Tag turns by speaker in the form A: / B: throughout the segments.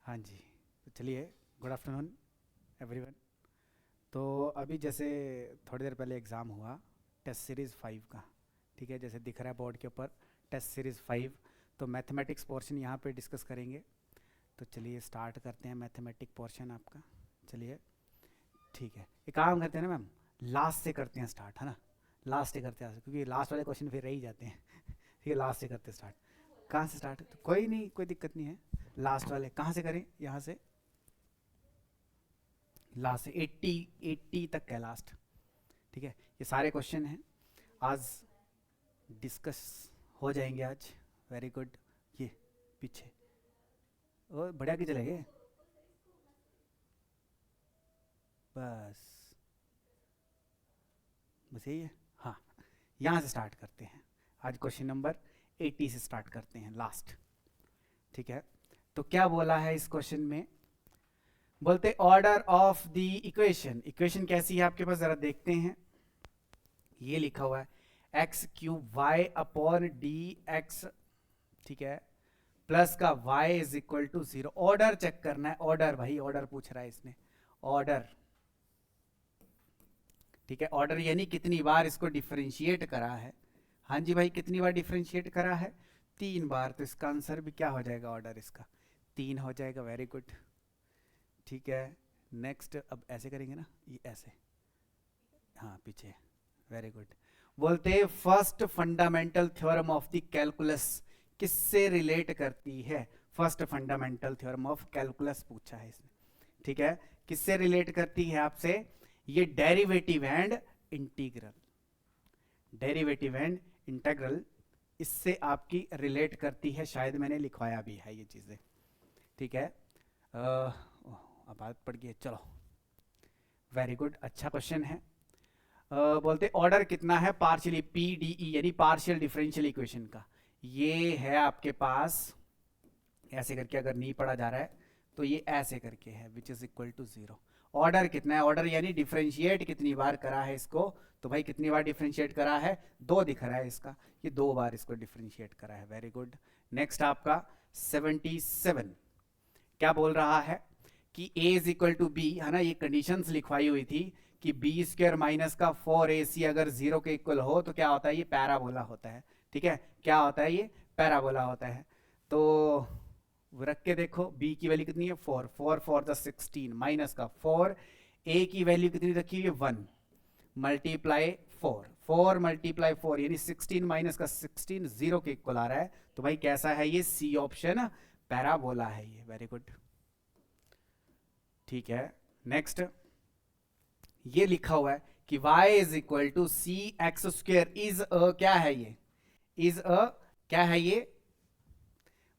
A: हाँ जी, तो चलिए, गुड आफ्टरनून एवरीवन। तो अभी जैसे थोड़ी देर पहले एग्ज़ाम हुआ टेस्ट सीरीज़ 5 का। ठीक है, जैसे दिख रहा है बोर्ड के ऊपर टेस्ट सीरीज़ 5। तो मैथमेटिक्स पोर्शन यहाँ पे डिस्कस करेंगे। तो चलिए स्टार्ट करते हैं मैथमेटिक पोर्शन आपका। चलिए ठीक है, एक काम करते हैं ना मैम, लास्ट से करते हैं स्टार्ट, है ना। लास्ट से करते हैं क्योंकि लास्ट वाले क्वेश्चन फिर रह ही जाते हैं। ठीक है, लास्ट से करते हैं स्टार्ट। कहाँ से स्टार्ट? तो कोई नहीं, कोई दिक्कत नहीं है। लास्ट वाले कहाँ से करें? यहाँ से लास्ट से 80 तक है लास्ट। ठीक है, ये सारे क्वेश्चन हैं आज डिस्कस हो जाएंगे आज। Very good. ये पीछे और बढ़िया की चले गए बस। बस यही है। हाँ, यहाँ से स्टार्ट करते हैं। आज क्वेश्चन नंबर 80 से स्टार्ट करते हैं लास्ट। ठीक है, तो क्या बोला है इस क्वेश्चन में? बोलते order of the equation. Equation कैसी है आपके पास, जरा देखते हैं। ये लिखा हुआ है x cube y upon D x, ठीक है, प्लस का y is equal to 0। Order check करना है, ऑर्डर भाई, ऑर्डर पूछ रहा है इसने, ऑर्डर। ठीक है, ऑर्डर यानी कितनी बार इसको डिफरेंशिएट करा है। हाँ जी भाई, कितनी बार डिफरेंशिएट करा है? 3 बार। तो इसका आंसर भी क्या हो जाएगा? ऑर्डर इसका 3 हो जाएगा। Very good. ठीक है, नेक्स्ट अब ऐसे करेंगे ना, ये ऐसे, हाँ पीछे। Very good. बोलते first fundamental theorem of the calculus किससे रिलेट करती है? First fundamental theorem of calculus पूछा है इसने। ठीक है, किससे रिलेट करती है आपसे? ये derivative and integral, derivative and integral इससे आपकी रिलेट करती है। शायद मैंने लिखवाया भी है ये चीजें। ठीक है, अब बात पड़ गई है, चलो। वेरी गुड, अच्छा क्वेश्चन है। बोलते ऑर्डर कितना है पार्शियली पीडीई यानी पार्शियल डिफरेंशियल इक्वेशन का? ये है आपके पास ऐसे करके, अगर नहीं पढ़ा जा रहा है तो ये ऐसे करके है, which is equal to 0। Order कितना है? ऑर्डर यानी डिफरेंशिएट कितनी बार करा है इसको। तो भाई कितनी बार डिफरेंशिएट करा है? 2 दिख रहा है इसका, ये 2 बार इसको डिफरेंशिएट करा है। Very good. नेक्स्ट आपका 77 क्या बोल रहा है कि a is equal to b, है ना। ये कंडीशंस लिखवाई हुई थी कि बी स्क्वायर माइनस का 4ac अगर 0 के इक्वल हो तो क्या होता है? ये पैराबोला होता है। ठीक है, क्या होता है? ये पैराबोला होता है। तो रख के देखो, b की वैल्यू कितनी है? 4, 4 4 द 16 माइनस का 4, a की वैल्यू कितनी रखी हुई है? 1 मल्टीप्लाई 4, 4 मल्टीप्लाई 4 यानी 16 माइनस का 16 0 के इक्वल आ रहा है। तो भाई कैसा है ये? सी ऑप्शन, पैराबोला है ये। Very good. ठीक है, नेक्स्ट ये लिखा हुआ है कि y is equal to c x square is a, क्या है ये? इज अ, क्या है ये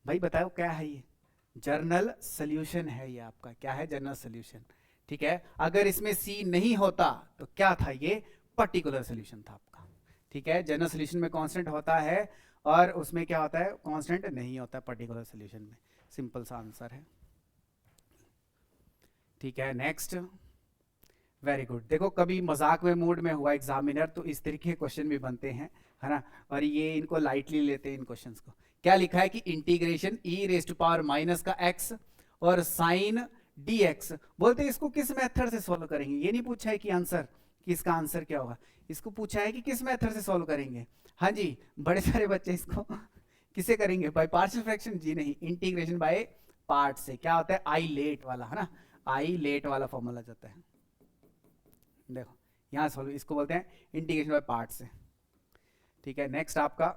A: भाई? बताओ क्या है ये? जर्नल सोल्यूशन है ये आपका। क्या है? Journal solution. ठीक है, अगर इसमें c नहीं होता तो क्या था? ये पर्टिकुलर सोल्यूशन था आपका। ठीक है, जर्नल सोल्यूशन में कांस्टेंट होता है और उसमें क्या होता है? कांस्टेंट नहीं होता पर्टिकुलर सोल्यूशन में। सिंपल सा आंसर है। ठीक है, नेक्स्ट। Very good. देखो, कभी मजाक में मूड में हुआ एग्जामिनर तो इस तरीके के क्वेश्चन भी बनते हैं, है ना। और ये इनको लाइटली लेते हैं इन क्वेश्चंस को। क्या लिखा है कि integration e raise to power minus का एक्स और साइन डी एक्स। बोलते हैं इसको किस मेथड से सॉल्व करेंगे? ये नहीं पूछा है कि आंसर, कि इसका आंसर क्या होगा। इसको पूछा है कि किस मेथड से सॉल्व करेंगे। हाँ जी, बड़े सारे बच्चे इसको किसे करेंगे? By partial fraction? जी नहीं, इंटीग्रेशन बाय पार्ट से। क्या होता है? आई लेट वाला, है ना। आई लेट वाला फॉर्मूला जाता है। देखो यहाँ सॉल्व, इसको बोलते हैं इंटीग्रेशन बाय पार्ट से। ठीक है, नेक्स्ट आपका,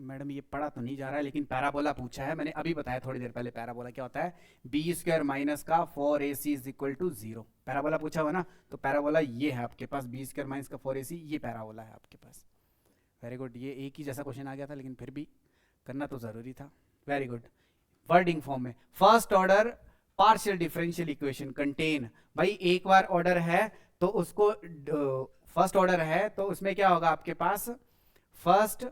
A: मैडम ये पढ़ा तो नहीं जा रहा है लेकिन पैराबोला पूछा है। मैंने अभी बताया थोड़ी देर पहले पैराबोला क्या होता है। बी स्क्वायर माइनस का 4ac is equal to 0। Parabola पूछा हुआ ना, तो पैराबोला ये है आपके पास, बी स्क्वायर माइनस का 4ac, ये पैराबोला है आपके पास। Very good. ये एक ही जैसा क्वेश्चन आ गया था लेकिन फिर भी करना तो जरूरी था। Very good. वर्डिंग फॉर्म में first order partial differential equation contain, भाई एक बार ऑर्डर है तो उसको, फर्स्ट ऑर्डर है तो उसमें क्या होगा आपके पास? First,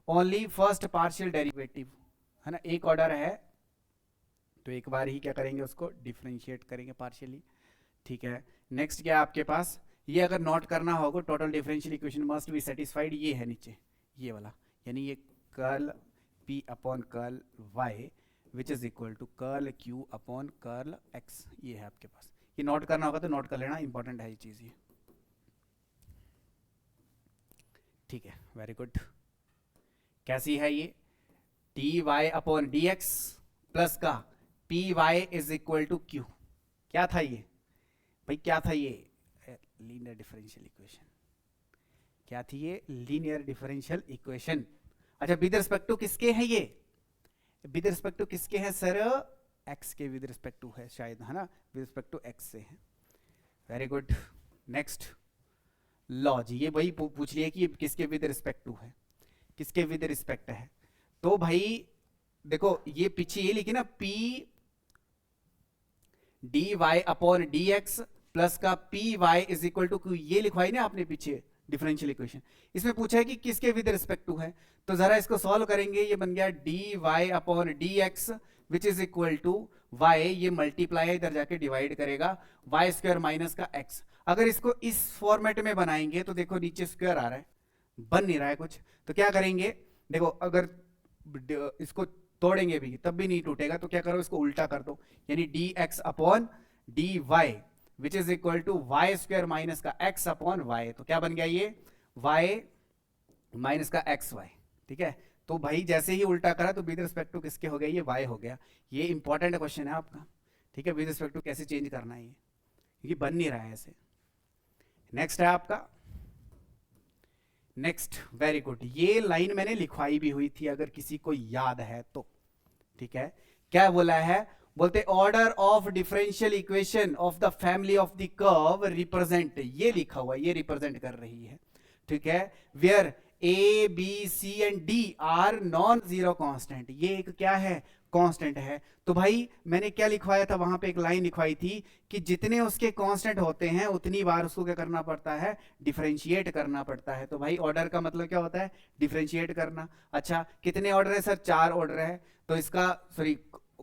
A: only first partial derivative, है ना। एक ऑर्डर है तो एक बार ही क्या करेंगे? उसको डिफरेंशिएट करेंगे पार्शियली। ठीक है, नेक्स्ट क्या है आपके पास? ये अगर नोट करना होगा, total differential equation must be satisfied, ये है नीचे ये वाला, यानी ये curl P upon curl y which is equal to curl Q upon curl x। ये है आपके पास, ये नोट करना होगा तो नोट कर लेना, इंपॉर्टेंट है ये चीज ये। ठीक है, वेरी गुड। कैसी है ये? D Y upon D X plus का P Y is equal to Q. क्या था ये भाई, क्या था ये? Linear differential equation. क्या थी ये? Linear differential equation. अच्छा, विद रिस्पेक्ट टू किसके है ये? विद रिस्पेक्ट टू किसके है सर? एक्स के विद रिस्पेक्ट टू है शायद, है ना, विद रिस्पेक्ट टू एक्स से है। Very good. नेक्स्ट लॉ जी, ये वही पूछ लिया कि ये किसके विद रिस्पेक्ट टू है, किसके विद रिस्पेक्ट है। तो भाई देखो, ये पीछे ये लिखी ना, P D Y upon D X plus का P Y is equal to Q, ये लिखवाई ना आपने पीछे डिफरेंशियल इक्वेशन। इसमें पूछा है कि किसके विद रिस्पेक्ट टू है, तो जरा इसको सॉल्व करेंगे। ये बन गया d Y upon D x which is equal to y, ये मल्टीप्लाई है, इधर जाके डिवाइड करेगा, वाई स्क्वायर माइनस का एक्स। अगर इसको इस फॉर्मेट में बनाएंगे तो देखो नीचे स्क्वायर आ रहा है, बन नहीं रहा है कुछ, तो क्या करेंगे? देखो अगर इसको तोड़ेंगे भी तब भी नहीं टूटेगा, तो क्या करो, इसको उल्टा कर दो, यानी d x upon d y which is equal to y square minus का एक्स अपॉन वाई। तो क्या बन गया ये? वाई माइनस का एक्स वाई। ठीक है, तो भाई जैसे ही उल्टा करा तो विद रिस्पेक्ट टू किसके हो गया? ये वाई हो गया। ये इंपॉर्टेंट क्वेश्चन है आपका। ठीक है, विद रिस्पेक्ट टू कैसे चेंज करना है ये, क्योंकि बन नहीं रहा है ऐसे। नेक्स्ट है आपका, नेक्स्ट, वेरी गुड। ये लाइन मैंने लिखवाई भी हुई थी अगर किसी को याद है तो। ठीक है, क्या बोला है? बोलते order of differential equation of the family of the curve represent, ये लिखा हुआ, ये रिप्रेजेंट कर रही है। ठीक है, where a b c and d are non zero constant, ये एक क्या है? कांस्टेंट है। तो भाई मैंने क्या लिखवाया था वहां पे, एक लाइन लिखवाई थी कि जितने उसके कांस्टेंट होते हैं उतनी बार उसको क्या करना पड़ता है? डिफरेंशिएट करना पड़ता है। तो भाई ऑर्डर का मतलब क्या होता है? डिफरेंशिएट करना। अच्छा, कितने ऑर्डर है सर? 4 ऑर्डर है। तो इसका सॉरी,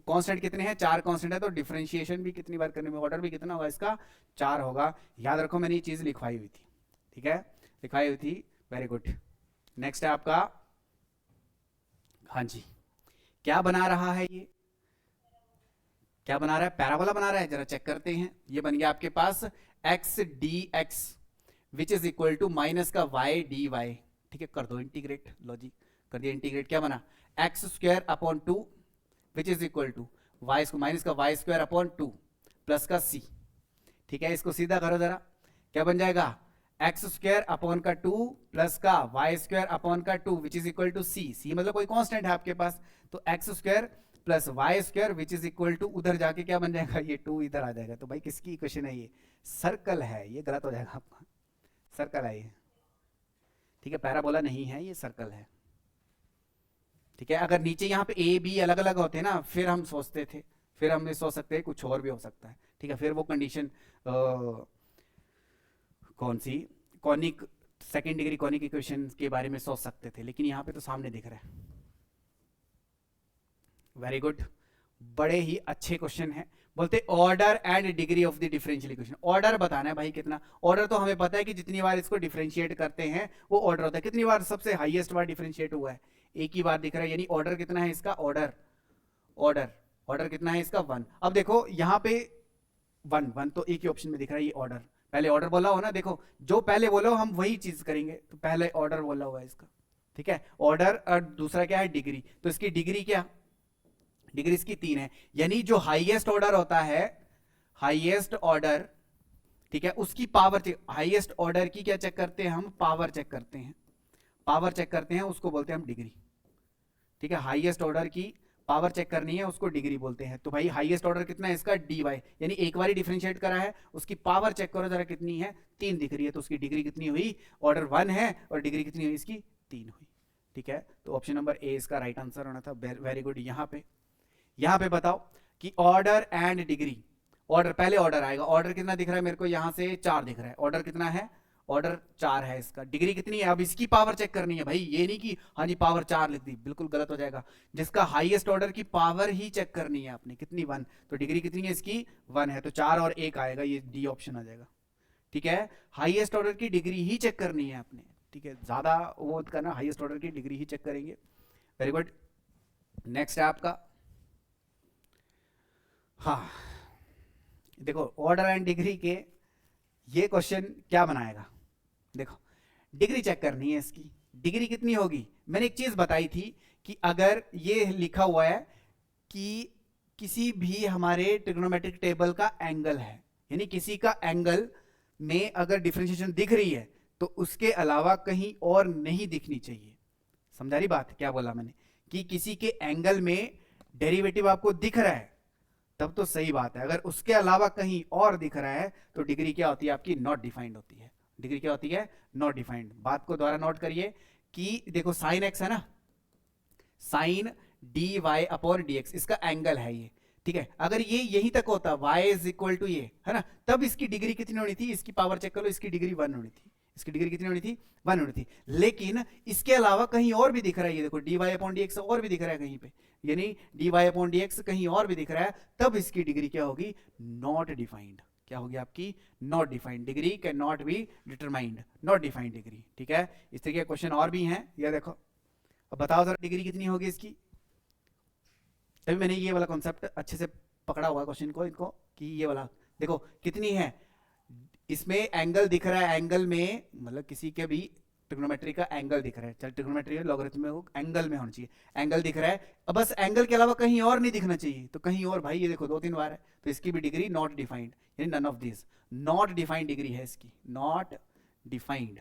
A: कांस्टेंट कितने हैं? 4 कांस्टेंट है, तो डिफरेंशिएशन भी कितनी बार करने में, ऑर्डर भी कितना होगा इसका? 4 होगा। याद रखो मैंने ये चीज लिखवाई हुई थी। ठीक है, लिखवाई हुई थी। Very good. नेक्स्ट है आपका, हाँ जी, क्या बना रहा है ये? क्या बना रहा है? पैराबोला बना रहा है। जरा चेक करते हैं। ये बन गया आपके पास X D x which is equal to minus का वाई डी वाई। ठीक है, कर दो इंटीग्रेट, लॉजिक कर दिया इंटीग्रेट। क्या बना? X square upon 2 which is equal to Y minus का वाई स्क्वायर अपॉन 2 प्लस का सी। ठीक है, इसको सीधा करो जरा, क्या बन जाएगा? एक्स स्क्वायर अपॉन का 2 प्लस का वाई स्क्वायर अपॉन का 2 which is equal to c. C मतलब कोई कांस्टेंट है आपके पास, तो x square plus y square which is equal to, उधर जाके क्या बन जाएगा? ये 2 इधर आ जाएगा। तो भाई किसकी इक्वेशन है ये? सर्कल है, ये गलत हो जाएगा आपका, सर्कल है ये। ठीक है, पैराबोला नहीं है, ये सर्कल है। ठीक है, अगर नीचे यहाँ पे ए बी अलग अलग होते ना, फिर हम सोचते थे, फिर हम सोच सकते हैं कुछ और भी हो सकता है। ठीक है, फिर वो कंडीशन कौन सी, conic, second degree conic equation के बारे में सोच सकते थे, लेकिन यहाँ पे तो सामने दिख रहा है। वेरी गुड, बड़े ही अच्छे क्वेश्चन है। बोलते order and degree of the differential equation. Order बताना है भाई कितना। ऑर्डर तो हमें पता है कि जितनी बार इसको डिफरेंशिएट करते हैं वो ऑर्डर होता है। कितनी बार सबसे हाईएस्ट बार डिफरेंशिएट हुआ है? एक ही बार दिख रहा है, यानी ऑर्डर कितना है इसका? ऑर्डर, ऑर्डर, ऑर्डर कितना है इसका? 1। अब देखो यहाँ पे 1 तो एक ही ऑप्शन में दिख रहा है, ये ऑर्डर। पहले ऑर्डर बोला हो ना, देखो जो पहले बोला हो हम वही चीज करेंगे। तो पहले ऑर्डर बोला हुआ है इसका। ठीक है, ऑर्डर, और दूसरा क्या है? डिग्री। तो इसकी डिग्री क्या? डिग्री इसकी 3 है, यानी जो हाईएस्ट ऑर्डर होता है, हाईएस्ट ऑर्डर, ठीक है, उसकी पावर चेक, हाईएस्ट ऑर्डर की क्या चेक करते हैं हम? पावर चेक करते हैं। पावर चेक करते हैं, उसको बोलते हैं हम डिग्री। ठीक है, हाईएस्ट ऑर्डर की पावर चेक करनी है, उसको डिग्री बोलते हैं। तो भाई हाईएस्ट ऑर्डर कितना है इसका? डी वाई, यानी एक बार डिफरेंशिएट करा है, उसकी पावर चेक करो जरा कितनी है? 3 दिख रही है, तो उसकी डिग्री कितनी हुई? ऑर्डर 1 है, और डिग्री कितनी हुई इसकी? 3 हुई। ठीक है, तो ऑप्शन नंबर ए इसका राइट आंसर होना था। Very good. यहाँ पे बताओ कि ऑर्डर एंड डिग्री। ऑर्डर, पहले ऑर्डर आएगा। ऑर्डर कितना दिख रहा है मेरे को? यहां से 4 दिख रहा है। ऑर्डर कितना है? ऑर्डर 4 है इसका। डिग्री कितनी है? अब इसकी पावर चेक करनी है भाई, ये नहीं कि हाँ जी पावर 4 लिख दी, बिल्कुल गलत हो जाएगा। जिसका हाईएस्ट ऑर्डर की पावर ही चेक करनी है आपने, कितनी? 1। तो डिग्री कितनी है इसकी? 1 है, तो 4 और 1 आएगा, ये डी ऑप्शन आ जाएगा। ठीक है, हाईएस्ट ऑर्डर की डिग्री ही चेक करनी है आपने। ठीक है, ज्यादा वो करना, हाईएस्ट ऑर्डर की डिग्री ही चेक करेंगे। Very good. नेक्स्ट है आपका, हाँ देखो ऑर्डर एंड डिग्री के ये क्वेश्चन क्या बनाएगा, देखो डिग्री चेक करनी है इसकी, डिग्री कितनी होगी। मैंने एक चीज बताई थी कि अगर ये लिखा हुआ है कि किसी भी हमारे ट्रिग्नोमेट्रिक टेबल का एंगल है, यानी किसी का एंगल में अगर डिफरेंशिएशन दिख रही है तो उसके अलावा कहीं और नहीं दिखनी चाहिए। समझा रही बात, क्या बोला मैंने कि किसी के एंगल में डेरिवेटिव आपको दिख रहा है तब तो सही बात है, अगर उसके अलावा कहीं और दिख रहा है तो डिग्री क्या होती है आपकी, नॉट डिफाइंड होती है। डिग्री क्या होती है, नॉट डिफाइंड। बात को दोबारा नोट करिए कि देखो साइन एक्स है ना, sine d Y upon D x, इसका एंगल है ये, ठीक है। अगर ये यहीं तक होता y इज इक्वल टू ये है ना, तब इसकी डिग्री कितनी होनी थी, इसकी पावर चेक करो, इसकी डिग्री 1 होनी थी, इसकी डिग्री कितनी होनी थी, 1 होनी थी। लेकिन इसके अलावा कहीं और भी दिख रहा है, ये देखो d Y upon D x और भी दिख रहा है कहीं पे, यानी d Y upon D x कहीं और भी दिख रहा है, तब इसकी डिग्री क्या होगी, नॉट डिफाइंड। क्या होगी आपकी, not defined. Degree can not be determined, not defined degree, ठीक है। इस तरीके के क्वेश्चन और भी हैं, ये देखो। अब बताओ जरा डिग्री कितनी होगी इसकी, तभी मैंने ये वाला कॉन्सेप्ट अच्छे से पकड़ा हुआ क्वेश्चन को, इनको कि ये वाला देखो कितनी है, इसमें एंगल दिख रहा है, एंगल में मतलब किसी के भी ट्रिग्नोमेट्री का एंगल दिख रहा है, चल ट्रिग्नोमेट्री लॉगरिथम में वो एंगल में होना चाहिए, एंगल दिख रहा है, अब बस एंगल के अलावा कहीं और नहीं दिखना चाहिए, तो कहीं और भाई ये देखो 2-3 बार है, तो इसकी भी डिग्री नॉट डिफाइंड, यानी none of this, not defined degree है इसकी, नॉट डिफाइंड,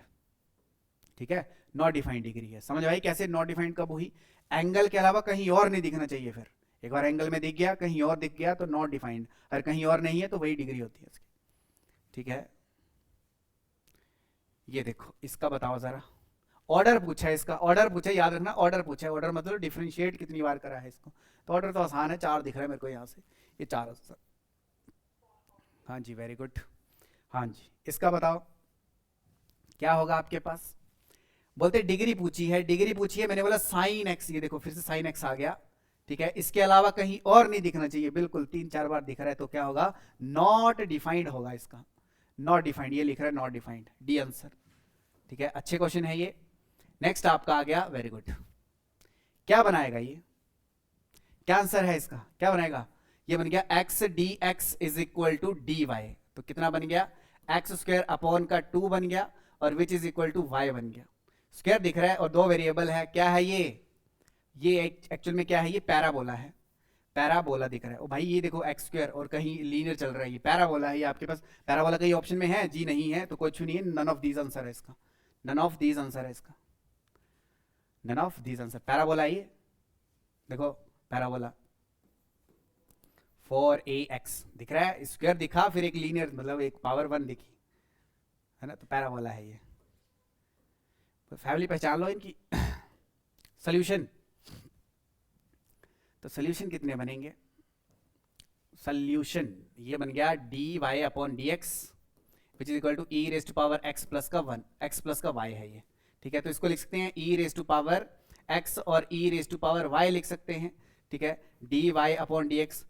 A: ठीक है, नॉट डिफाइंड डिग्री है। समझ आई कैसे नॉट डिफाइंड कब हुई, एंगल के अलावा कहीं और नहीं दिखना चाहिए, फिर एक बार एंगल में दिख गया, कहीं और दिख गया तो नॉट डिफाइंड, अगर कहीं और नहीं है तो वही डिग्री होती है इसकी, ठीक है। ये देखो इसका बताओ जरा, ऑर्डर पूछा है इसका, ऑर्डर पूछा है, याद रखना ऑर्डर पूछा है, ऑर्डर मतलब डिफरेंशिएट कितनी बार करा है इसको, तो ऑर्डर तो आसान है, 4 दिख रहा है मेरे को यहाँ से, ये 4 आंसर। हाँ जी वेरी गुड, हाँ जी इसका बताओ क्या होगा आपके पास। बोलते डिग्री पूछी है, डिग्री पूछी है, मैंने बोला साइन एक्स, ये देखो फिर से साइन एक्स आ गया, ठीक है, इसके अलावा कहीं और नहीं दिखना चाहिए, बिल्कुल 3-4 बार दिख रहा है, तो क्या होगा, नॉट डिफाइंड होगा इसका, नॉट डिफाइंड, ये लिख रहा है नॉट डिफाइंड, डी आंसर, ठीक है। अच्छे क्वेश्चन है ये। नेक्स्ट आपका आ गया, वेरी गुड, क्या बनाएगा ये, क्या आंसर है इसका, क्या बनेगा, ये बन गया x D x is equal to d y, तो कितना बन गया, एक्स स्क्वायर अपॉन का 2 बन गया, और which is equal to y बन गया, स्क्वायर दिख रहा है और 2 वेरिएबल है, क्या है ये एक्चुअल में क्या है, ये पैराबोला है, पैराबोला दिख रहा है, ओ भाई ये देखो एक्स स्क्वायर और कहीं लीनियर चल रहा है, ये पैराबोला है, ये आपके पास पैराबोला कहीं ऑप्शन में है जी, नहीं है तो कुछ नहीं है, नन ऑफ दीज आंसर है इसका, नन ऑफ दीज आंसर है इसका, none of these answer, parabola ये देखो, पैराबोला 4ax दिख रहा है, स्क्वायर दिखा फिर एक लीनियर मतलब एक पावर 1 दिखी है ना, तो पैराबोला है ये, तो फैमिली पहचान लो इनकी। सोल्यूशन, तो सोल्यूशन कितने बनेंगे, सोल्यूशन ये बन गया d Y upon D x which is equal to e raise to power x plus का 1, एक्स प्लस का वाई है ये, ठीक है। तो इसको लिख सकते हैं e raise to power x और e raise to power y लिख सकते हैं, ठीक है। D Y upon D x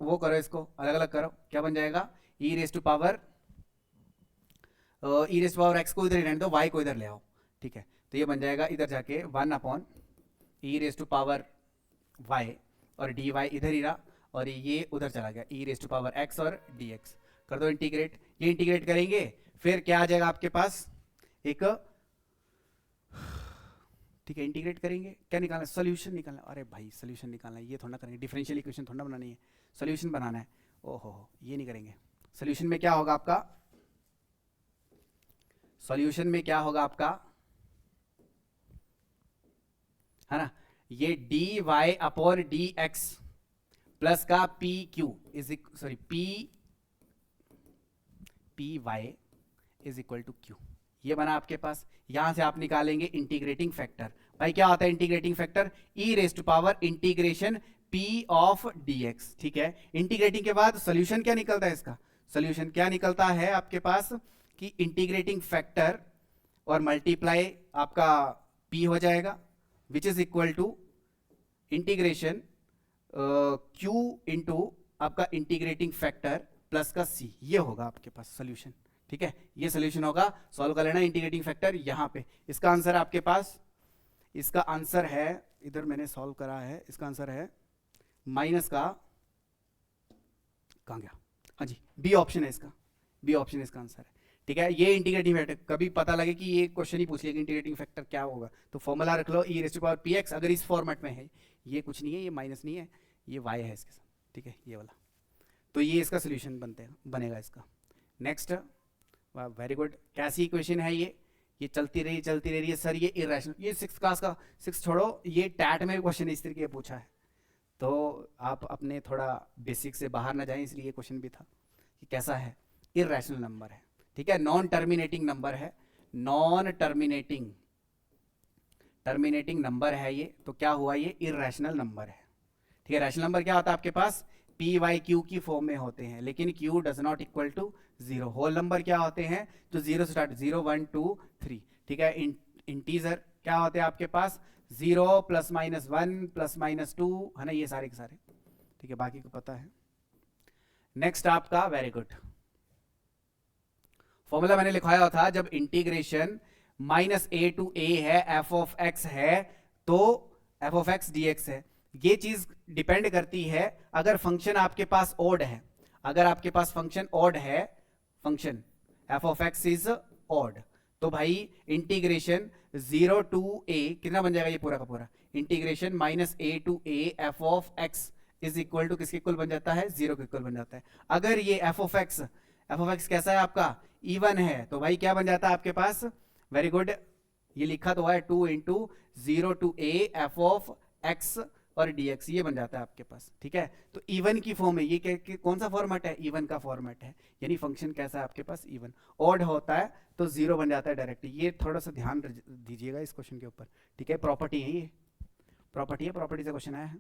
A: वो करो, इसको अलग अलग करो, क्या बन जाएगा, e raise to power x को इधर ही रहने दो, वाई को इधर ले आओ, ठीक है। तो ये बन जाएगा इधर जाके 1 upon e raise to power y, और डी वाई इधर ही रहा, और ये उधर चला गया, e raise to power x और डी एक्स कर दो इंटीग्रेट, ये इंटीग्रेट करेंगे फिर क्या आ जाएगा आपके पास एक, ठीक है, इंटीग्रेट करेंगे, क्या निकालना है, सोल्यूशन निकालना है, अरे भाई सोल्यूशन निकालना है, ये थोड़ा करेंगे, डिफरेंशियल इक्वेशन थोड़ा बनानी है, सोल्यूशन बनाना है, ओहो ये नहीं करेंगे। सोल्यूशन में क्या होगा आपका, सॉल्यूशन में क्या होगा आपका, है ना, ये D Y upon D X plus का P Q is sorry P Y is equal to Q, ये बना आपके पास। यहां से आप निकालेंगे इंटीग्रेटिंग फैक्टर, भाई क्या होता है integrating factor, e raise to power integration p of d x, ठीक है। इंटीग्रेटिंग के बाद सोल्यूशन क्या निकलता है इसका, सोल्यूशन क्या निकलता है आपके पास कि इंटीग्रेटिंग फैक्टर और मल्टीप्लाई आपका पी हो जाएगा which is equal to integration Q into आपका इंटीग्रेटिंग फैक्टर प्लस का सी, ये होगा आपके पास सोल्यूशन, ठीक है। ये सोल्यूशन होगा, सॉल्व कर लेना इंटीग्रेटिंग फैक्टर यहां पे, इसका आंसर आपके पास, इसका आंसर है इधर मैंने सॉल्व करा है, इसका आंसर है माइनस का, कहाँ गया, हाँ जी बी ऑप्शन है इसका, बी ऑप्शन इसका आंसर है। ठीक है, ये इंटीग्रेटिंग फैक्टर, कभी पता लगे कि ये क्वेश्चन ही पूछ लिया कि इंटीग्रेटिंग फैक्टर क्या होगा, तो फॉर्मूला रख लो E raise to power P X, अगर इस फॉर्मेट में है, ये कुछ नहीं है, ये माइनस नहीं है, ये वाई है इसके साथ। ठीक है, ये वाला, तो ये इसका सोल्यूशन बनेगा इसका। नेक्स्ट, वाह वेरी गुड, कैसी इक्वेशन है ये चलती रही है सर, ये इरेशनल, ये 6th क्लास का, 6 छोड़ो, ये टैट में क्वेश्चन इस तरीके पूछा है, तो आप अपने थोड़ा बेसिक से बाहर ना जाएं, इसलिए क्वेश्चन भी था कि कैसा है, इरेशनल नंबर है। ठीक है, नॉन टर्मिनेटिंग नंबर है, नॉन टर्मिनेटिंग नंबर है ये, तो क्या हुआ, ये इरेशनल नंबर है। ठीक है, रैशनल नंबर क्या होता है आपके पास, पी वाई क्यू की फॉर्म में होते हैं, लेकिन q does not equal to 0। Whole number क्या होते हैं, जो 0 से स्टार्ट, 0 1 2 3। ठीक है, इंटीजर क्या होते हैं आपके पास, 0 +- 1 +- 2, है ना, ये सारे के सारे। ठीक है, बाकी को पता है। नेक्स्ट आपका, वेरी गुड, फॉर्मूला मैंने लिखवाया था, जब इंटीग्रेशन -a to a है, f of x है, तो f of x dx है। ये चीज डिपेंड करती है अगर फंक्शन आपके पास ओड है, अगर आपके पास फंक्शन ओड है, function f of x is odd, तो भाई इंटीग्रेशन 0 to a कितना बन जाएगा, ये पूरा का पूरा integration -a to a f of x is equal to किसके इक्वल बन जाता है, 0 के इक्वल बन जाता है। अगर ये f of x कैसा है आपका, इवन है, तो भाई क्या बन जाता है आपके पास, वेरी गुड, ये लिखा तो है 2 × 0 to a f of x और dx, ये बन जाता है आपके पास। ठीक है, तो इवन की फॉर्म है ये, कौन सा फॉर्मेट है, इवन का फॉर्मेट है, यानी फंक्शन कैसा है आपके पास, इवन। ऑड होता है तो 0 बन जाता है डायरेक्टली, ये थोड़ा सा ध्यान दीजिएगा इस क्वेश्चन के ऊपर। ठीक है, प्रॉपर्टी है ये, प्रॉपर्टी से क्वेश्चन आया है।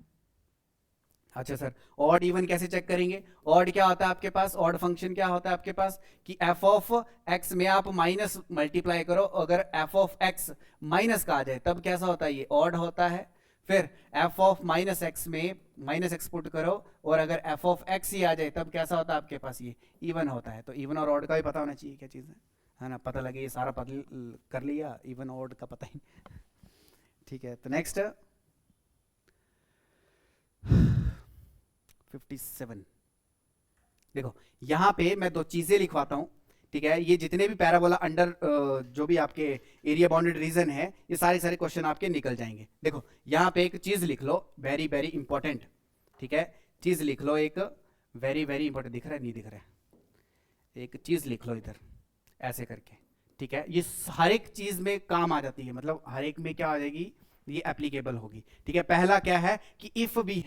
A: अच्छा सर, ऑड इवन कैसे चेक करेंगे, ऑड क्या होता है आपके पास, ऑड फंक्शन क्या होता है आपके पास, कि f ऑफ x में आप माइनस मल्टीप्लाई करो, अगर f ऑफ x माइनस का आ जाए तब कैसा होता है, ये ऑड होता है। फिर f ऑफ -x में -x पुट करो, और अगर f ऑफ x ही आ जाए तब कैसा होता है आपके पास, ये इवन होता है। तो इवन और ऑड का भी पता होना चाहिए क्या चीज़ है ना, पता लगे, ये सारा पता कर लिया, इवन ऑड का पता ही। ठीक है, तो नेक्स्ट 57, देखो यहां पे मैं 2 चीजें लिखवाता हूं। ठीक है, ये जितने भी पैराबोला अंडर जो भी आपके एरिया बाउंडेड रीजन है, ये सारे क्वेश्चन आपके निकल जाएंगे। देखो यहां पे एक चीज लिख लो, वेरी वेरी इंपॉर्टेंट। ठीक है, चीज लिख लो एक, वेरी वेरी इंपॉर्टेंट, दिख रहा है नहीं दिख रहा है, एक चीज लिख लो इधर ऐसे करके। ठीक है, ये हर एक चीज में काम आ जाती है, मतलब हर एक में क्या आ जाएगी, ये एप्लीकेबल होगी। ठीक है, पहला क्या है कि if we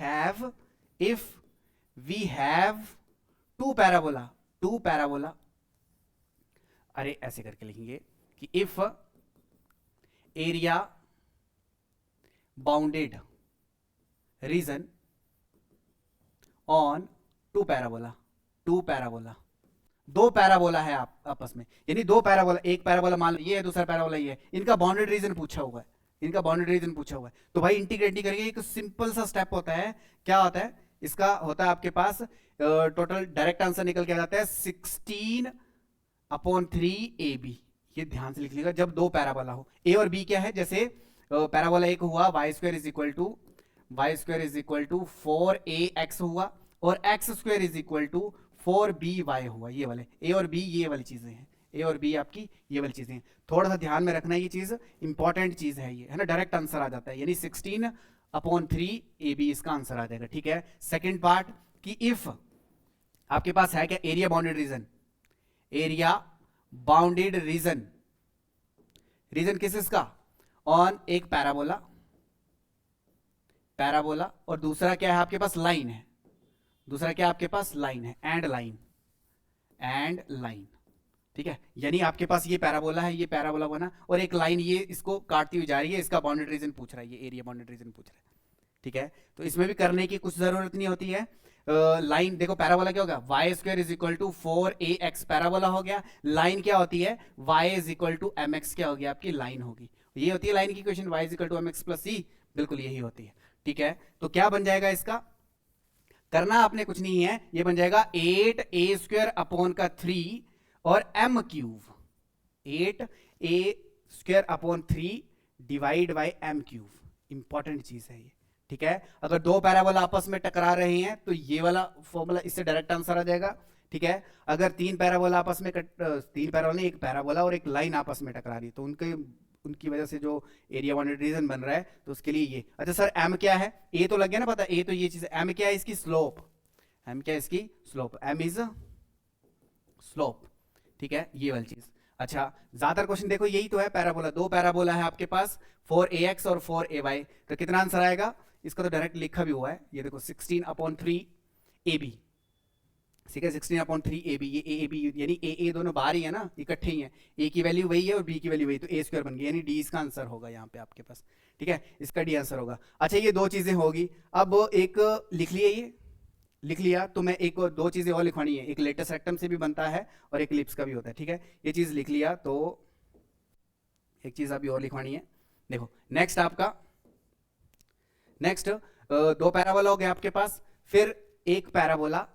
A: have two parabola, अरे ऐसे करके लिखेंगे कि if area bounded region on two parabola, 2 parabola है आप आपस में, यानी 2 पैराबोला, एक पैराबोला मान लो ये है, दूसरा पैराबोला ये है, इनका बाउंडेड रीजन पूछा हुआ है, तो भाई इंटीग्रेट करेंगे, एक सिंपल सा स्टेप होता है, क्या होता है इसका, होता है आपके पास टोटल डायरेक्ट आंसर निकल के आ जाता है 16/3 AB। ये ध्यान से लिख लीजिएगा, जब 2 पैराबोला हो, ए और बी क्या है, जैसे पैराबोला एक हुआ y² is equal to 4ax हुआ, और x² is equal to 4by हुआ, ये वाले ए और बी, ये वाली चीजें हैं, ए और बी आपकी ये वाली चीजें हैं, थोड़ा सा ध्यान में रखना, ये चीज इंपॉर्टेंट चीज है, ये है ना, डायरेक्ट आंसर आ जाता है, यानी 16/3 AB इसका आंसर आ जाएगा। ठीक है, सेकेंड पार्ट कि इफ आपके पास है क्या, एरिया बाउंडेड रीजन किस इसका, ऑन एक पैराबोला, और दूसरा क्या है आपके पास, लाइन है, एंड लाइन। ठीक है, यानी आपके पास ये पैराबोला है, ये पैराबोला बना, और एक लाइन ये इसको काटती हुई जा रही है, इसका बाउंडेड रीजन पूछ रहा है, ये एरिया बाउंडेड रीजन पूछ रहा है। ठीक है, तो इसमें भी करने की कुछ जरूरत नहीं होती है। लाइन देखो, पैराबोला क्या होगा, y² is equal to 4ax parabola हो गया, लाइन क्या होती है, y is equal to mx क्या होगी आपकी, लाइन होगी, ये होती है लाइन की equation, y is equal to mx plus c, बिल्कुल यही होती है। ठीक है, तो क्या बन जाएगा इसका, करना आपने कुछ नहीं है, ये बन जाएगा 8a² और m³ 8a² 3 divide by m³, important चीज है ये, ठीक है। अगर दो पैराबोला आपस में टकरा रहे हैं तो ये वाला फॉर्मूला, इससे डायरेक्ट आंसर आ जाएगा, ठीक है। अगर तीन पैराबोला आपस में तीन पैराबोला नहीं, एक पैराबोला और एक लाइन आपस में टकरा रही है तो उनके उनकी वजह से जो एरिया बाउंडेड रीजन बन रहा है तो उसके लिए ये। अच्छा सर एम क्या है, ए तो लग गया ना पता, ए तो ये चीज है। एम क्या है, इसकी स्लोप। एम क्या है, इसकी स्लोप। एम इज स्लोप, ठीक है, ये वाली चीज। अच्छा ज्यादातर क्वेश्चन देखो यही तो है, पैराबोला, दो पैराबोला है आपके पास, 4ax और 4ay, तो कितना आंसर आएगा इसका, तो डायरेक्ट लिखा भी हुआ है, ये देखो 16/3 AB, ठीक है, 16/3 AB, ये ए बी यानी ए दोनों बाहर ही है ना, इकट्ठे ही है, ए की वैल्यू वही है और बी की वैल्यू वही, तो ए स्क्वायर बन गया, यानी डी इसका आंसर होगा यहाँ पे आपके पास, ठीक है, इसका डी आंसर होगा। अच्छा ये दो चीजें होगी, अब एक लिख लिया, ये लिख लिया, तो मैं एक और दो चीजें और लिखवानी है, एक लेटस रेक्टम से भी बनता है और एक लिप्स का भी होता है, ठीक है, ये चीज लिख लिया, तो एक चीज अभी और लिखवानी है। देखो नेक्स्ट आपका, नेक्स्ट दो पैराबोला हो गए आपके पास, फिर एक पैराबोला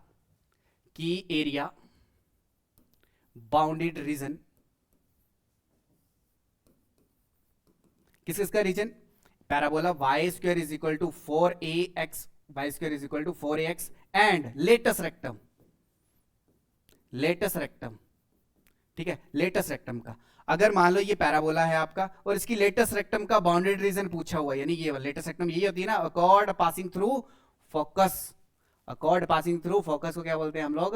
A: की एरिया बाउंडेड रीजन, किस किसका region, parabola y square is equal to 4ax, y square is equal to 4ax and latus rectum, latus rectum, ठीक है, लेटस रेक्टम का। अगर मान लो ये पैराबोला है आपका और इसकी लेटस रेक्टम का बाउंडेड रीजन पूछा हुआ है, यानी ये लेटस रेक्टम यही होती है ना, accord passing through focus, accord passing through focus को क्या बोलते हैं हम लोग,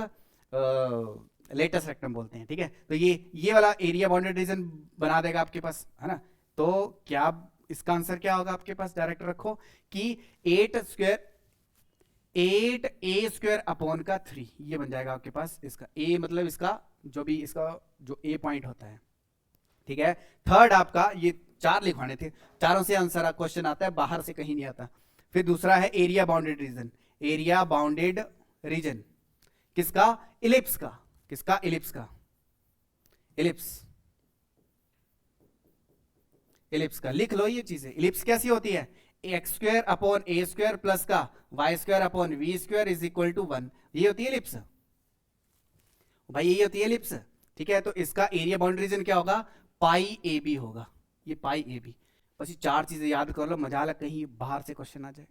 A: लेटस रेक्टम बोलते हैं, ठीक है। तो ये वाला एरिया बाउंडेड रीजन बना देगा आपके पास, है ना। तो क्या इसका आंसर क्या होगा आपके पास, डायरेक्ट रखो कि 8a² ये बन जाएगा आपके पास, इसका a मतलब इसका जो भी इसका जो a पॉइंट होता है, ठीक है। थर्ड आपका, ये चार लिखवाने थे, चारों से आंसर क्वेश्चन आता है, बाहर से कहीं नहीं आता। फिर दूसरा है area bounded reason, area bounded reason किसका, इलिप्स का, किसका, इलिप्स का, इलिप्स, इलिप्स का लिख लो ये चीजें। इलिप्स कैसी होती है, x² / a² प्लस का y² / v² is equal to 1, ये होती है इलिप्स भाई, यही होती है इलिप्स, ठीक है। तो इसका एरिया बाउंड्री रीजन क्या होगा, पाई ए बी होगा, ये पाई ए बी। बस ये चार चीजें याद कर लो, मजा लग कहीं बाहर से क्वेश्चन आ जाए,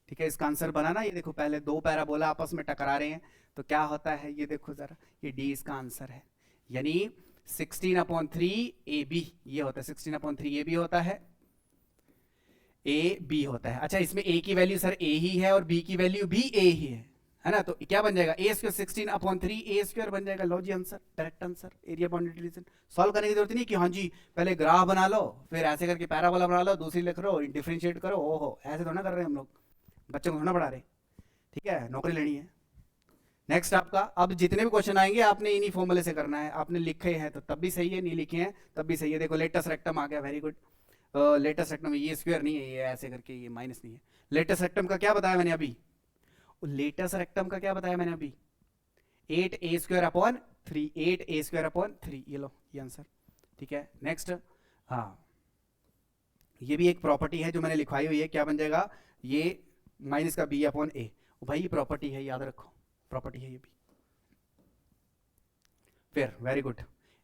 A: ठीक है। इसका आंसर बनाना, ये देखो पहले दो पैराबोला आपस में टकरा रहे हैं तो क्या होता है, ये देखो जरा, ये डी इसका आंसर है, यानी 16/3 AB ये होता है, 16/3 AB होता है, ए बी होता है। अच्छा इसमें ए की वैल्यू सर ए ही है और बी की वैल्यू भी ए ही है ना, तो क्या बन जाएगा, a² 16/3 a² बन जाएगा, लो जी answer, direct answer, area bounded region. Solve करने की जरूरत नहीं कि हाँ जी पहले ग्राफ बना लो फिर ऐसे करके पैराबोला बना लो, दूसरी लिख लो, डिफरेंशिएट करो, ओहो ऐसे थोड़ा कर रहे हैं हम लोग, बच्चों को थोड़ा पढ़ा रहे, ठीक है, नौकरी लेनी है। नेक्स्ट आपका, अब जितने भी क्वेश्चन आएंगे आपने इन्हीं फॉर्मूले से करना है, आपने लिखे हैं तो तब भी सही है, नहीं लिखे हैं तब भी सही है। देखो लेटस रेक्टम आ गया, वेरी गुड, लेटस रेक्टम, ये स्क्वायर नहीं है, ये ऐसे करके ये माइनस नहीं है। लेटस रेक्टम का क्या बताया मैंने अभी, लेटस रेक्टम का क्या बताया मैंने अभी, 8a² / 3, 8a² / 3, ये लो ये आंसर, ठीक है। नेक्स्ट, हाँ ये भी एक प्रॉपर्टी है जो मैंने लिखवाई हुई है, क्या बन जाएगा, ये माइनस का b/a, भाई प्रॉपर्टी है, याद रखो प्रॉपर्टी है ये भी। फिर very good,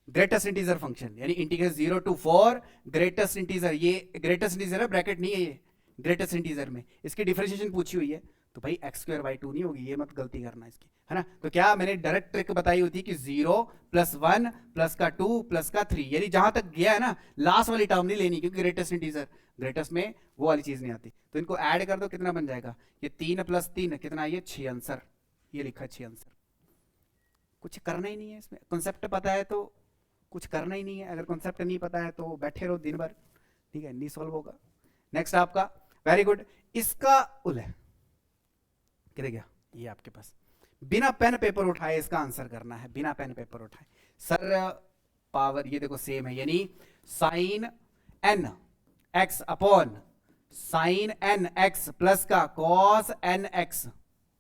A: greatest integer function, यानी इंटीग्रल 0 to 4 ग्रेटेस्ट इंटीजर, ये ग्रेटेस्ट इंटीजर है, ब्रैकेट नहीं है ये, ग्रेटेस्ट इंटीजर में इसकी डिफरेंशिएशन पूछी हुई है, तो भाई x² / 2 नहीं होगी, ये मत गलती करना इसकी, है ना। तो क्या मैंने डायरेक्ट ट्रिक बताई हुई थी कि 0 + 1 + का 2 + का 3, यानी जहां तक गया है ना लास्ट वाली टर्म नहीं लेनी, क्योंकि ग्रेटेस्ट इंटीजर, ग्रेटेस्ट में वो वाली चीज नहीं आती। तो इनको ऐड कर दो, कितना बन जाएगा, ये 3 + 3 कितना, ये 6 आंसर, ये लिखा 6 आंसर। कुछ करना ही नहीं है इसमें, कॉन्सेप्ट पता है तो कुछ करना ही नहीं है, अगर कॉन्सेप्ट नहीं पता है तो बैठे रहो दिन भर, ठीक है, नहीं सॉल्व होगा। नेक्स्ट आपका, वेरी गुड, इसका उल है किधर गया, ये आपके पास, बिना पेन पेपर उठाए इसका आंसर करना है, बिना पेन पेपर उठाए। सर पावर ये देखो सेम है, यानी sin nx upon sin nx plus का cos nx,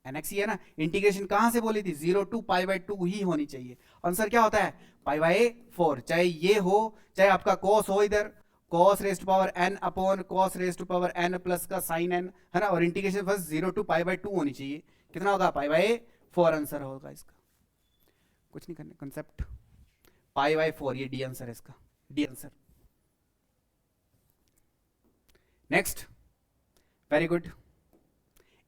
A: nx ही है ना, इंटीग्रेशन कहां से बोली थी, 0 to π/2 ही होनी चाहिए। आंसर क्या होता है, π/4, चाहे ये हो चाहे आपका cos हो, इधर cos raised to power n upon cos raised to power n plus का sin n, है ना, और इंटीग्रेशन बस 0 to π/2 होनी चाहिए, कितना होगा, π/4 आंसर होगा इसका, कुछ नहीं करना, कंसेप्ट π/4, ये डी आंसर है इसका, D answer. Next very good.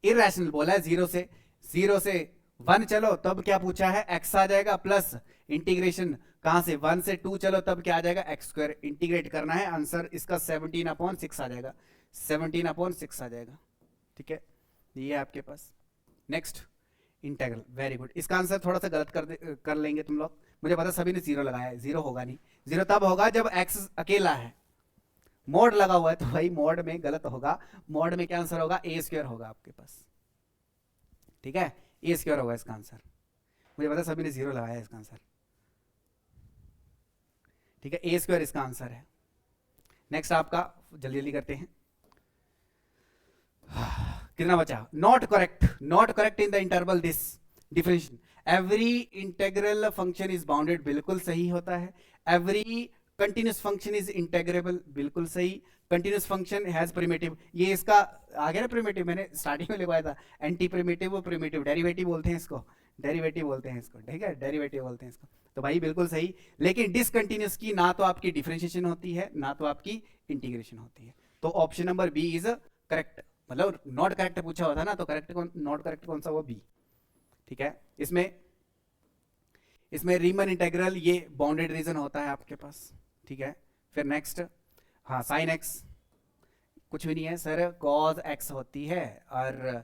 A: Irrational बोला है, जीरो से 1 चलो तब क्या पूछा है, x आ जाएगा, प्लस इंटीग्रेशन कहां से 1 से 2 चलो तब क्या आ जाएगा, x² इंटीग्रेट करना है, आंसर इसका 17/6 आ जाएगा, 17/6 आ जाएगा। ठीक है, ये है आपके पास। Next integral, very good. इसका आंसर थोड़ा सा गलत कर लेंगे तुम लोग, मुझे पता सभी ने जीरो लगाया है, जीरो होगा नहीं, जीरो तब होगा जब x अकेला है, मोड लगा हुआ है तो भाई मोड में गलत होगा, मोड में क्या आंसर होगा, a² होगा आपके पास। ठीक है, a² होगा इसका आंसर, मुझे पता सभी ने जीरो लगाया है इसका आंसर। ठीक है, a² इसका आंसर है। नेक्स्ट आपका जल्दी जल्दी करते हैं, कितना बचा, not correct in the interval this differentiation, every integral function is bounded, बिल्कुल सही होता है। Every continuous function is integrable, बिल्कुल सही। कंटिन्यूस फंक्शन हैज प्रिमिटिव, ये इसका आ गया ना प्रिमिटिव, मैंने स्टार्टिंग में लिखवाया था, एंटी प्रिमिटिव वो प्रिमिटिव, डेरिवेटिव बोलते हैं इसको, डेरिवेटिव बोलते हैं इसको, ठीक है, डेरिवेटिव बोलते हैं इसको, तो भाई बिल्कुल सही। लेकिन डिसकंटिन्यूस की ना तो आपकी डिफरेंशिएशन होती है ना तो आपकी इंटीग्रेशन होती है, तो option number b is correct, मतलब नॉट करेक्ट पूछा होता ना, तो करेक्ट कौन, नॉट करेक्ट कौन सा, वो बी। ठीक है, इसमें रीमन इंटेग्रल ये बाउंडेड रीजन होता है आपके पास। ठीक है, फिर नेक्स्ट, हाँ साइन एक्स कुछ भी नहीं है सर, कॉज एक्स होती है, और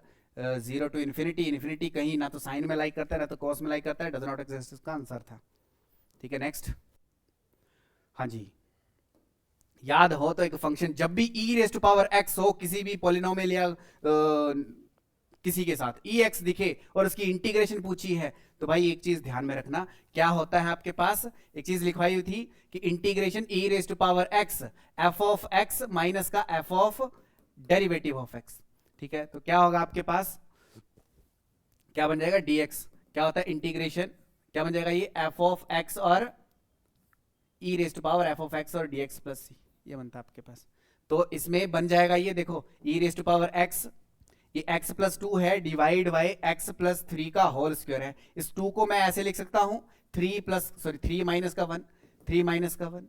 A: 0 to इन्फिनिटी कहीं ना तो साइन में लाइक करता है ना तो कॉस में लाइक करता है, डज नॉट एग्जिस्ट, इसका आंसर था। ठीक है, नेक्स्ट, हाँ जी, याद हो तो एक फंक्शन जब भी e⁻x हो किसी भी पॉलिनोमियल या किसी के साथ ex दिखे और उसकी इंटीग्रेशन पूछी है, तो भाई एक चीज ध्यान में रखना, क्या होता है आपके पास, एक चीज लिखवाई हुई थी कि integration e⁻x f of x minus का f of derivative of x। ठीक है, तो क्या होगा आपके पास, क्या बन जाएगा dx, क्या होता है इंटीग्रेशन, क्या बन जाएगा ये f ऑफ x और e⁻f ऑफ x और dx प्लस c, ये बनता है आपके पास। तो इसमें बन जाएगा ये देखो e⁻x, ये x प्लस 2 है डिवाइड बाई x प्लस 3 का होल स्क्वायर है, इस 2 को मैं ऐसे लिख सकता हूं 3 माइनस का 1, 3 माइनस का 1।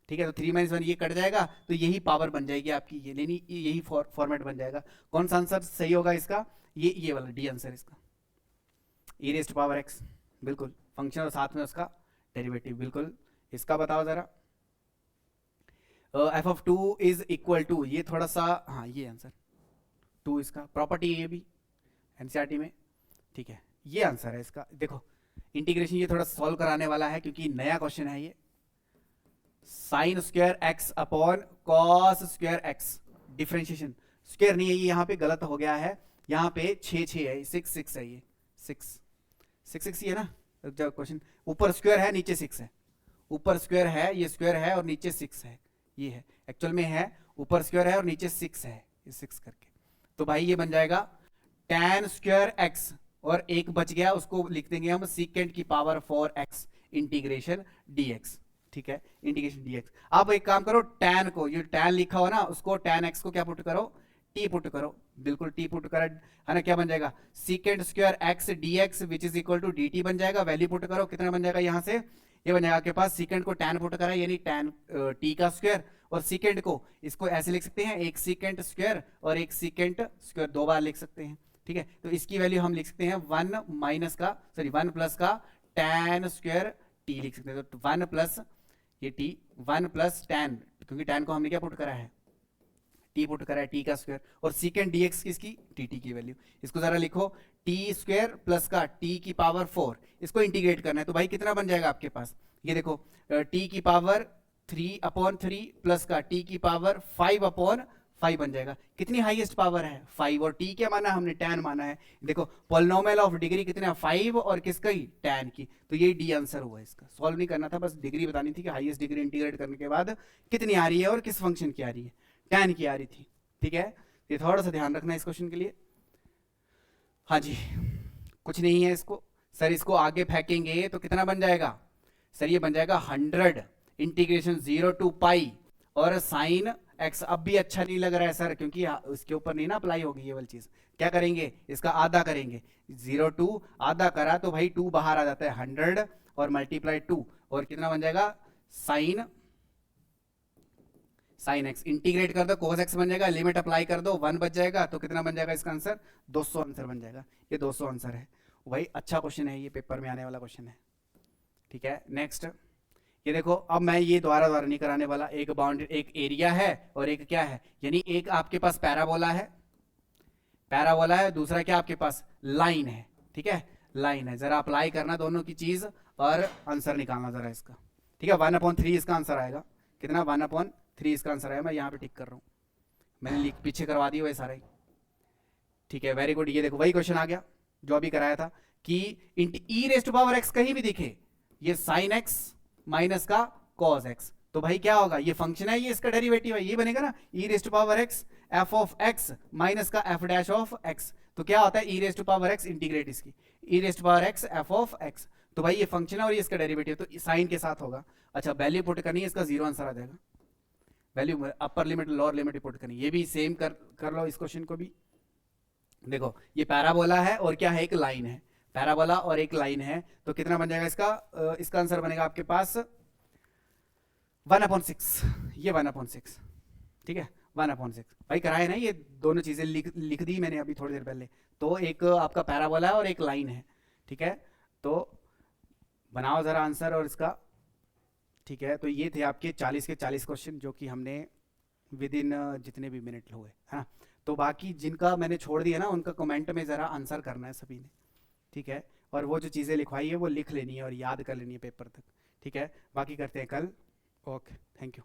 A: ठीक है, तो 3 माइनस 1 ये कट जाएगा, तो यही पावर बन जाएगी आपकी, ये लेनी, यही फॉर्मेट बन जाएगा। कौन सा आंसर सही होगा इसका, ये वाला डी आंसर इसका, e⁻x, बिल्कुल फंक्शन और साथ में उसका डेरिवेटिव, बिल्कुल। इसका बताओ जरा, f of 2 is equal to, ये थोड़ा सा, हाँ ये आंसर 2 इसका प्रॉपर्टी, ये भी एनसीईआरटी में। ठीक है, ये आंसर है इसका। देखो इंटीग्रेशन ये थोड़ा सॉल्व कराने वाला है क्योंकि नया क्वेश्चन है ये, sine square x upon cos square x, differentiation, square नहीं है ये, यहाँ पे गलत हो गया है, यहाँ पे 6 है, 6 है, ये 6 ही है ना, जब क्वेश्चन ऊपर स्क्वायर है नीचे 6 है, ऊपर स्क्वायर है, ये स्क्वायर है और नीचे 6 है, ये है एक्चुअल में है, ऊपर स्क्वायर है और नीचे 6 है, ये 6 करके, तो भाई ये बन जाएगा tan स्क्वायर x, और एक बच गया उसको लिख देंगे हम सीकेंट की पावर 4x इंटीग्रेशन dx। ठीक है, इंटीग्रेशन dx। आप एक काम करो, tan को, ये tan लिखा हो ना, उसको tan x को क्या पुट करो, t पुट करो, बिल्कुल t पुट करा है ना, क्या बन जाएगा secant square x dx which is equal to dt बन जाएगा, वैल्यू पुट करो, कितना बन जाएगा यहां से, ये बन जाएगा आपके पास, सीकेंट को tan पुट करा यानी tan t का स्क्वायर, और सीकेंट को इसको ऐसे लिख सकते हैं, एक सीकेंट स्क्वायर और एक सीकेंट स्क्वायर, 2 बार लिख सकते हैं। ठीक है, तो इसकी वैल्यू हम लिख सकते हैं 1 प्लस का tan स्क्वायर t लिख सकते हैं, तो 1 प्लस ये t, 1 प्लस tan, क्योंकि tan को हमने क्या पुट करा है, t पुट करा है, t का स्क्वायर, और सीकेंट dx किसकी, dt की वैल्यू, इसको जरा लिखो t स्क्वायर प्लस का t की पावर 4, इसको इंटीग्रेट करना है, तो भाई कितना बन जाएगा आपके पास, ये देखो t की पावर 3/3 प्लस का t की पावर 5/5 बन जाएगा, कितनी हाईएस्ट पावर है 5, और t क्या माना हमने, tan माना है। देखो पॉलिनोमियल ऑफ डिग्री कितना, 5 और किसका ही, tan की, तो ये डी आंसर हुआ इसका, सॉल्व नहीं करना था, बस डिग्री बतानी थी कि हाईएस्ट डिग्री इंटीग्रेट करने के बाद कितनी आ रही है और किस फंक्शन की आ रही है, tan की आ रही थी। ठीक है, ये थोड़ा सा ध्यान रखना इस क्वेश्चन के लिए। हाँ जी, कुछ नहीं है इसको, सर इसको आगे फेंकेंगे तो कितना बन जाएगा, सर ये बन जाएगा 100 इंटीग्रेशन 0 to पाई और साइन एक्स। अब भी अच्छा नहीं लग रहा है सर, क्योंकि उसके ऊपर नहीं ना अप्लाई होगी ये वाली चीज, क्या करेंगे इसका आधा करेंगे, 0 to आधा करा तो भाई 2 बाहर आ जाता है, 100 और मल्टीप्लाई 2, और कितना बन जाएगा साइन साइन एक्स, इंटीग्रेट कर दो cos x बन जाएगा, लिमिट अप्लाई कर दो 1 बच जाएगा, तो कितना बन जाएगा इसका आंसर, 200 आंसर बन जाएगा। ये 200 आंसर है भाई, अच्छा क्वेश्चन है, ये पेपर में आने वाला क्वेश्चन है। ठीक है, नेक्स्ट ये देखो, अब मैं ये दोबारा दोबारा नहीं कराने वाला। एक बाउंड्री, एक एरिया है और एक क्या है, यानी एक आपके पास पैराबोला है, पैराबोला है, दूसरा क्या आपके पास लाइन है। ठीक है, लाइन है, जरा अप्लाई करना दोनों की चीज और आंसर निकालना जरा इसका। ठीक है, 1/3 इसका आंसर आएगा, कितना, 1/3 इसका आंसर आएगा। मैं यहाँ पे टिक कर रहा हूँ, मैंने पीछे करवा दिया वही सारा ही। ठीक है, वेरी गुड। ये देखो वही क्वेश्चन आ गया जो अभी कराया था कि ई रेस्ट पावर एक्स कहीं भी दिखे, ये साइन एक्स माइनस का कॉस एक्स, तो भाई क्या होगा, ये फंक्शन है, ये इसका डेरिवेटिव है, ये बनेगा ना E raised power X F of X minus का एफ डैश ऑफ एक्स। तो क्या होता है E raised power X, integrate इसकी, E raised power X F of X, तो भाई ये फंक्शन है और ये इसका डेरिवेटिव, तो साइन के साथ होगा। अच्छा, वैल्यू पुट करनी है, इसका 0 आंसर आ जाएगा। Value upper limit lower limit put करनी, ये भी सेम कर लो इस क्वेश्चन को भी। देखो ये पैराबोला है और क्या है, एक लाइन है, पैराबोला और एक लाइन है, तो कितना बन जाएगा इसका आंसर बनेगा आपके पास 1/6, ये 1/6। ठीक है, 1/6 भाई कराए ना, ये दोनों चीजें लिख दी मैंने अभी थोड़ी देर पहले। तो एक आपका पैराबोला है और एक लाइन है। ठीक है, तो बनाओ जरा आंसर और इसका। ठीक है, तो ये थे आपके 40 के 40 क्वेश्चन जो कि हमने विद इन जितने भी मिनट हुए, है ना। तो बाकी जिनका मैंने छोड़ दिया ना, उनका कमेंट में ज़रा आंसर करना है सभी ने। ठीक है, और वो जो चीज़ें लिखवाई है वो लिख लेनी है और याद कर लेनी है पेपर तक। ठीक है, बाकी करते हैं कल। Okay, thank you.